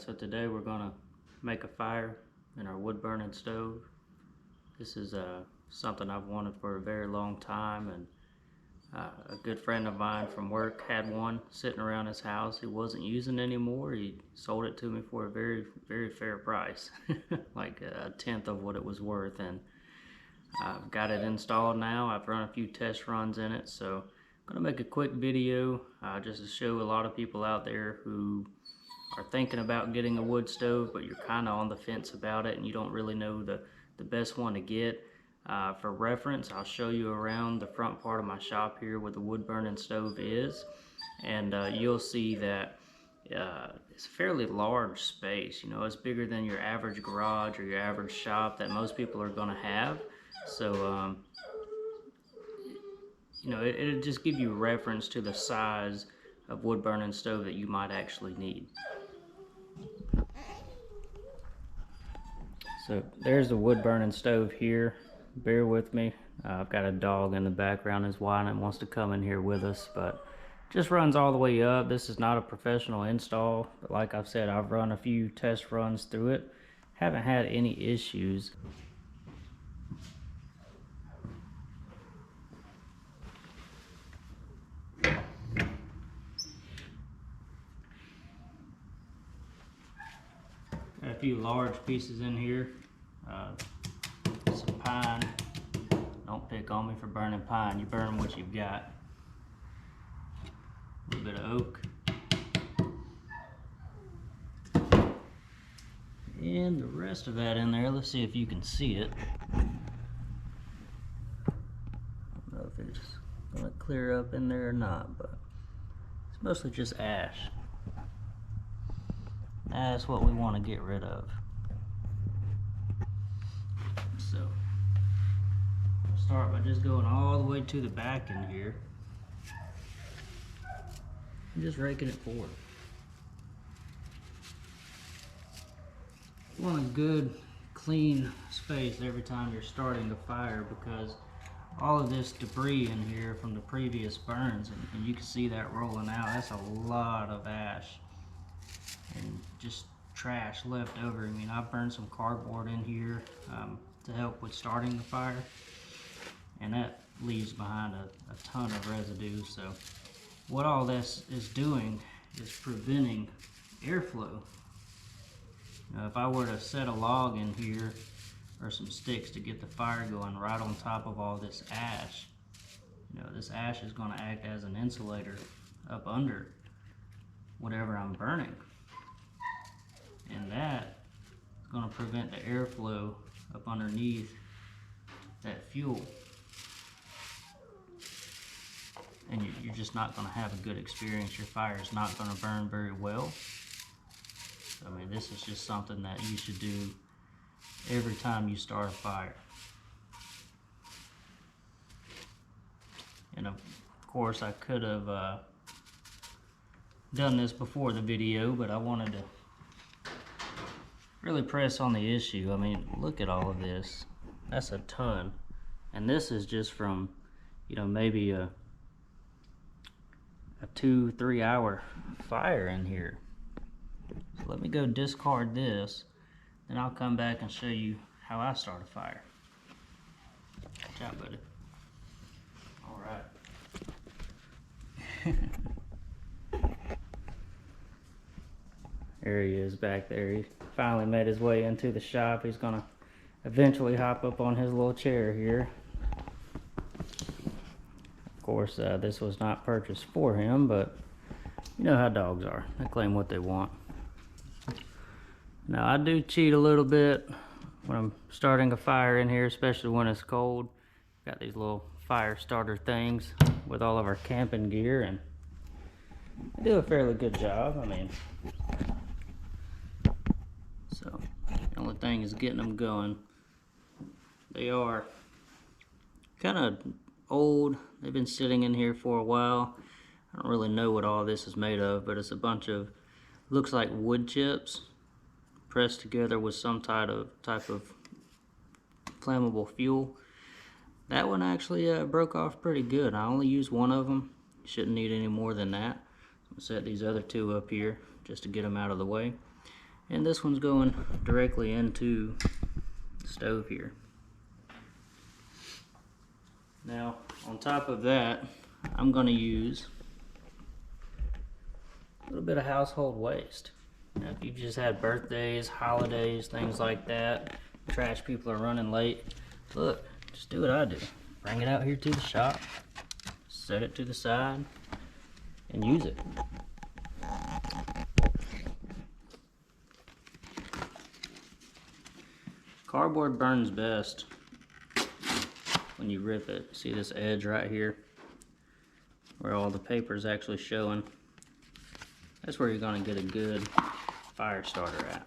So today we're gonna make a fire in our wood burning stove. This is something I've wanted for a very long time, and a good friend of mine from work had one sitting around his house. He wasn't using it anymore. He sold it to me for a very fair price, like a tenth of what it was worth, and I've got it installed now. I've run a few test runs in it, so I'm gonna make a quick video just to show a lot of people out there who are thinking about getting a wood stove, but you're kind of on the fence about it and you don't really know the best one to get. For reference, I'll show you around the front part of my shop here where the wood burning stove is, and you'll see that it's a fairly large space. You know, it's bigger than your average garage or your average shop that most people are going to have. So you know, it'll just give you reference to the size of wood burning stove that you might actually need. So there's the wood burning stove here. Bear with me. I've got a dog in the background is whining, wants to come in here with us, but just runs all the way up. This is not a professional install, but like I've said, I've run a few test runs through it. Haven't had any issues. Got a few large pieces in here. Some pine. Don't pick on me for burning pine. You burn what you've got. A little bit of oak. And the rest of that in there. Let's see if you can see it. I don't know if it's going to clear up in there or not, but it's mostly just ash. That's what we want to get rid of. So, I'll start by just going all the way to the back in here and just raking it forward. You want a good, clean space every time you're starting a fire, because all of this debris in here from the previous burns, and you can see that rolling out, that's a lot of ash and just trash left over. I mean, I burned some cardboard in here to help with starting the fire, and that leaves behind a ton of residue. So what all this is doing is preventing airflow. Now, if I were to set a log in here or some sticks to get the fire going right on top of all this ash, you know, this ash is going to act as an insulator up under whatever I'm burning. And that is going to prevent the airflow up underneath that fuel. And you're just not going to have a good experience. Your fire is not going to burn very well. So, I mean, this is just something that you should do every time you start a fire. And of course, I could have done this before the video, but I wanted to really press on the issue. I mean, look at all of this. That's a ton. And this is just from, you know, maybe a 2-3 hour fire in here. So let me go discard this, then I'll come back and show you how I start a fire. Watch out, buddy. All right. There he is back there. He finally made his way into the shop. He's gonna eventually hop up on his little chair here. Of course, this was not purchased for him, but you know how dogs are. They claim what they want. Now, I do cheat a little bit when I'm starting a fire in here, especially when it's cold. Got these little fire starter things with all of our camping gear, and they do a fairly good job. I mean, so the only thing is getting them going. They are kind of old. They've been sitting in here for a while. I don't really know what all this is made of, but it's a bunch of, looks like wood chips pressed together with some type of flammable fuel. That one actually broke off pretty good. I only used one of them. Shouldn't need any more than that. I'm gonna set these other two up here just to get them out of the way. And this one's going directly into the stove here. Now, on top of that, I'm going to use a little bit of household waste. Now, if you've just had birthdays, holidays, things like that, trash people are running late, look, just do what I do. Bring it out here to the shop, set it to the side, and use it. Cardboard burns best when you rip it. See this edge right here where all the paper is actually showing? That's where you're going to get a good fire starter at.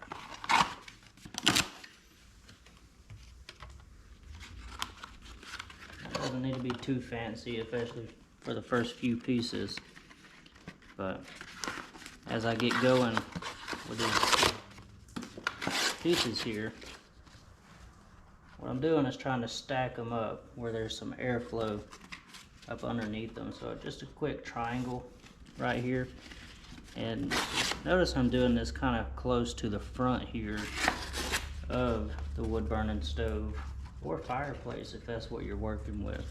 It doesn't need to be too fancy, especially for the first few pieces, but as I get going with these pieces here, what I'm doing is trying to stack them up where there's some airflow up underneath them. So just a quick triangle right here. And notice I'm doing this kind of close to the front here of the wood burning stove or fireplace if that's what you're working with.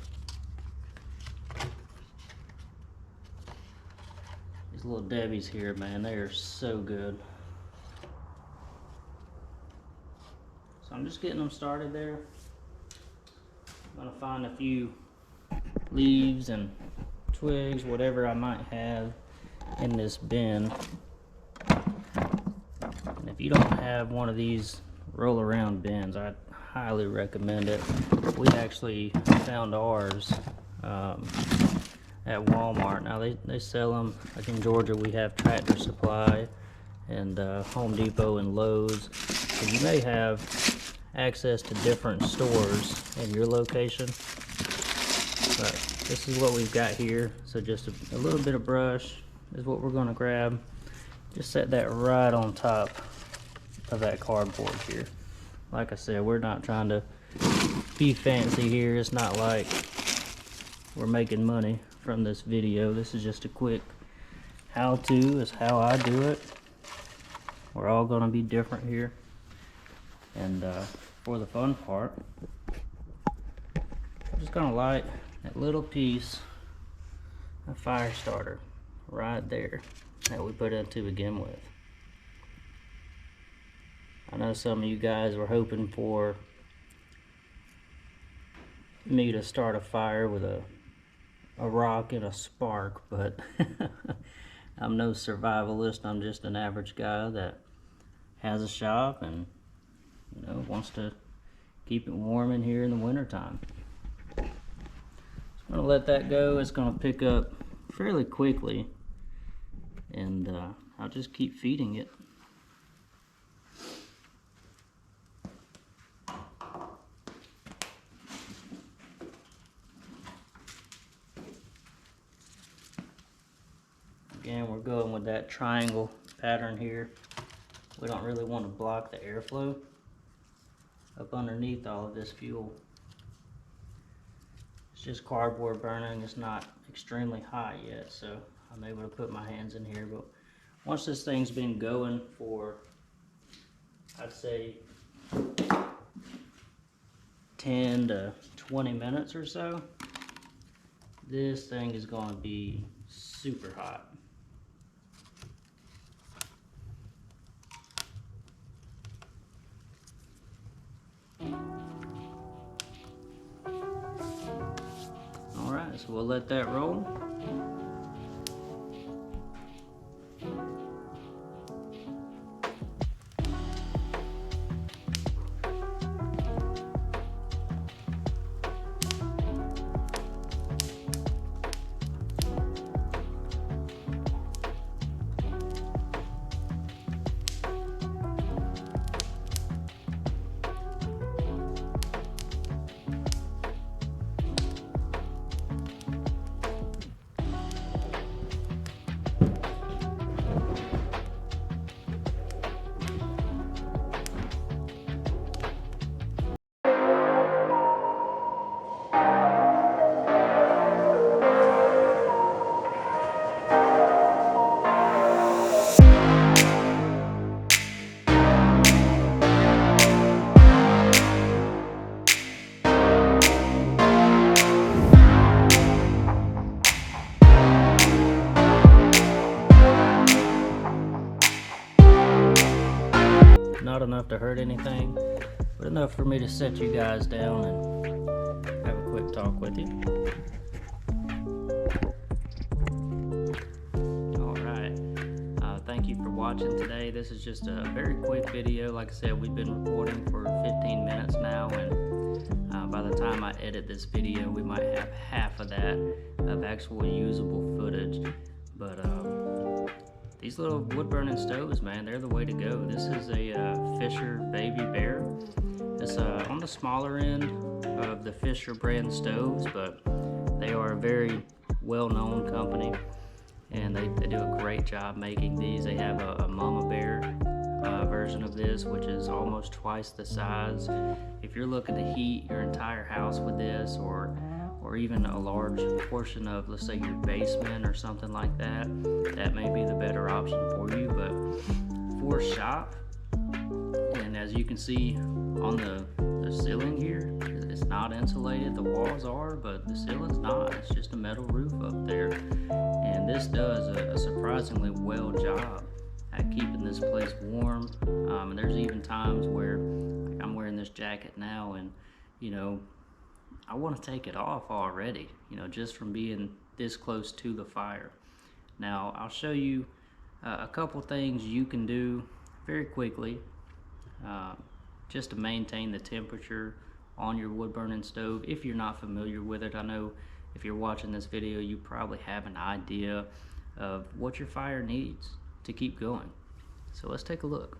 These little Debbies here, man, they are so good. So I'm just getting them started there. I'm gonna find a few leaves and twigs, whatever I might have in this bin. And if you don't have one of these roll around bins, I'd highly recommend it. We actually found ours at Walmart. Now they sell them, like in Georgia we have Tractor Supply and Home Depot and Lowe's. So you may have access to different stores in your location, but this is what we've got here. So just a little bit of brush is what we're going to grab. Just set that right on top of that cardboard here. Like I said, we're not trying to be fancy here. It's not like we're making money from this video. This is just a quick how-to. Is how I do it. We're all going to be different here. And for the fun part, I'm just going to light that little piece of fire starter right there that we put in to begin with. I know some of you guys were hoping for me to start a fire with a rock and a spark, but I'm no survivalist. I'm just an average guy that has a shop and wants to keep it warm in here in the winter time. So I'm gonna let that go. It's gonna pick up fairly quickly, and I'll just keep feeding it. Again, we're going with that triangle pattern here. We don't really want to block the airflow up underneath all of this fuel. It's just cardboard burning. It's not extremely hot yet, so I'm able to put my hands in here. But once this thing's been going for, I'd say 10 to 20 minutes or so, this thing is going to be super hot. Alright, so we'll let that roll. enough to hurt anything, but enough for me to set you guys down and have a quick talk with you. Alright, thank you for watching today. This is just a very quick video. Like I said, we've been recording for 15 minutes now, and by the time I edit this video, we might have half of that of actual usable footage. But these little wood burning stoves, man, they're the way to go. This is a Fisher Baby Bear. It's on the smaller end of the Fisher brand stoves, but they are a very well-known company, and they do a great job making these. They have a Mama Bear version of this, which is almost twice the size. If you're looking to heat your entire house with this, or even a large portion of, let's say, your basement or something like that, that may be the better option for you. But for shop, and as you can see on the ceiling here, it's not insulated. The walls are, but the ceiling's not. It's just a metal roof up there, and this does a surprisingly well job at keeping this place warm. And there's even times where, like, I'm wearing this jacket now, and you know, I want to take it off already, you know, just from being this close to the fire. Now I'll show you a couple things you can do very quickly just to maintain the temperature on your wood burning stove if you're not familiar with it. I know if you're watching this video, you probably have an idea of what your fire needs to keep going. So let's take a look.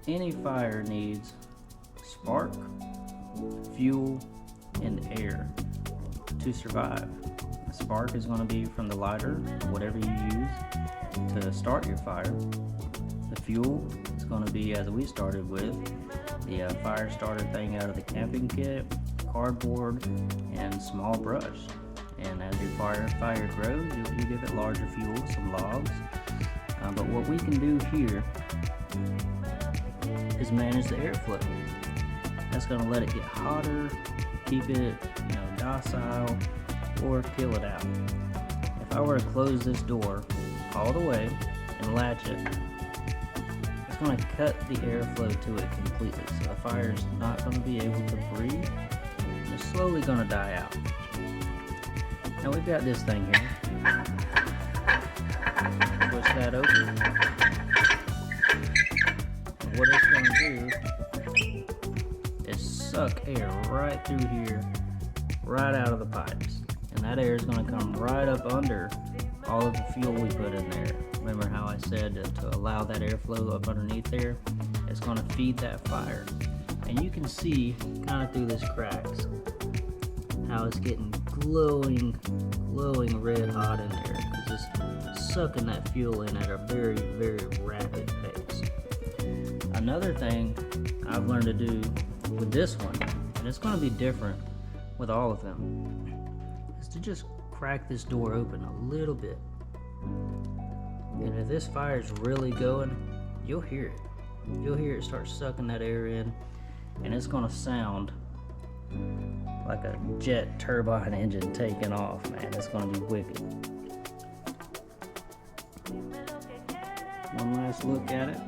Any fire needs spark, fuel, and air to survive. The spark is going to be from the lighter, whatever you use to start your fire. The fuel is going to be, as we started with, the fire starter thing out of the camping kit, cardboard, and small brush. And as your fire grows, you give it larger fuel, some logs. But what we can do here is manage the airflow. That's going to let it get hotter, keep it, you know, docile, or kill it out. If I were to close this door all the way and latch it, it's going to cut the airflow to it completely. So the fire is not going to be able to breathe. It's slowly going to die out. Now we've got this thing here. Push that open. And what it's going to do is suck air right through here, right out of the pipes. And that air is going to come right up under all of the fuel we put in there. Remember how I said to allow that airflow up underneath there? It's going to feed that fire. And you can see kind of through this cracks how it's getting glowing red hot in there, because it's sucking that fuel in at a very, very rapid pace. Another thing I've learned to do with this one, and it's going to be different with all of them, is to just crack this door open a little bit. And if this fire is really going, you'll hear it. You'll hear it start sucking that air in, and it's going to sound like a jet turbine engine taking off, man. It's going to be wicked. One last look at it.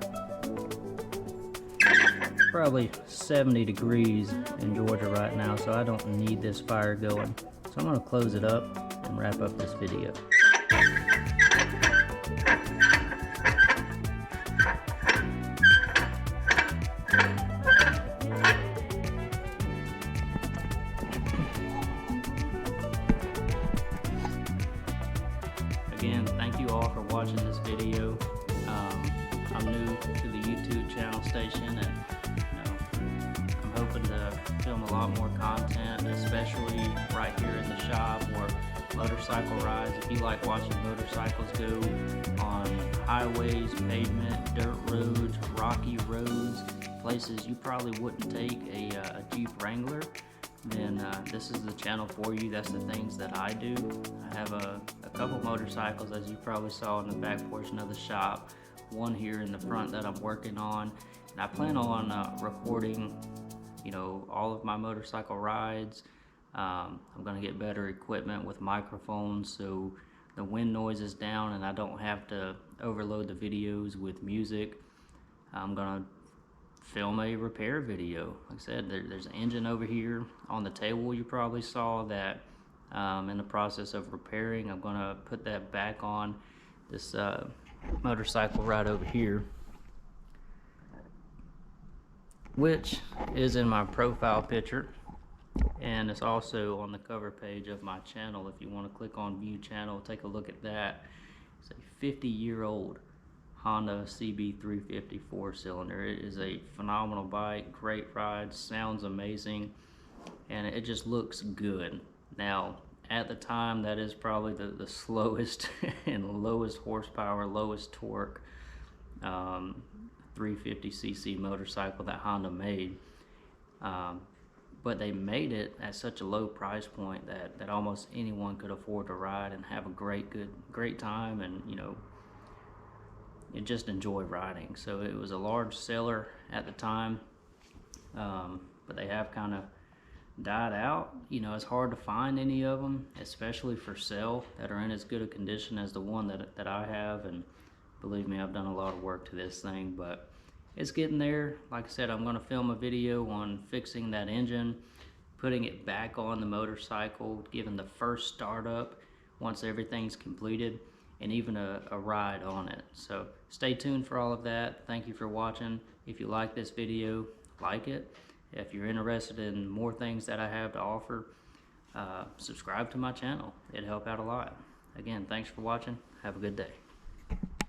It's probably 70 degrees in Georgia right now, so I don't need this fire going. So I'm going to close it up and wrap up this video. Again, thank you all for watching this video. I'm new to the YouTube channel station, and I'm hoping to film a lot more content, especially right here in the shop, or motorcycle rides. If you like watching motorcycles go on highways, pavement, dirt roads, rocky roads, places you probably wouldn't take a Jeep Wrangler, then this is the channel for you. That's the things that I do. I have a couple motorcycles, as you probably saw in the back portion of the shop, one here in the front that I'm working on, and I plan on recording, you know, all of my motorcycle rides. I'm going to get better equipment with microphones, so the wind noise is down and I don't have to overload the videos with music, I'm gonna film a repair video. Like I said, there's an engine over here on the table you probably saw that in the process of repairing. I'm gonna put that back on this motorcycle right over here, which is in my profile picture, and it's also on the cover page of my channel. If you want to click on view channel, take a look at that. It's a 50-year-old Honda CB350 4-cylinder. It is a phenomenal bike, great ride, sounds amazing, and it just looks good. Now, at the time, that is probably the slowest and lowest horsepower, lowest torque 350cc motorcycle that Honda made. But they made it at such a low price point that almost anyone could afford to ride and have a great time, and and just enjoy riding. So it was a large seller at the time, but they have kind of died out. It's hard to find any of them, especially for sale, that are in as good a condition as the one that I have. And believe me, I've done a lot of work to this thing, but it's getting there. Like I said, I'm going to film a video on fixing that engine, putting it back on the motorcycle, giving the first startup once everything's completed, and even a ride on it. So stay tuned for all of that. Thank you for watching. If you like this video, like it. If you're interested in more things that I have to offer, subscribe to my channel. It'd help out a lot. Again, thanks for watching. Have a good day.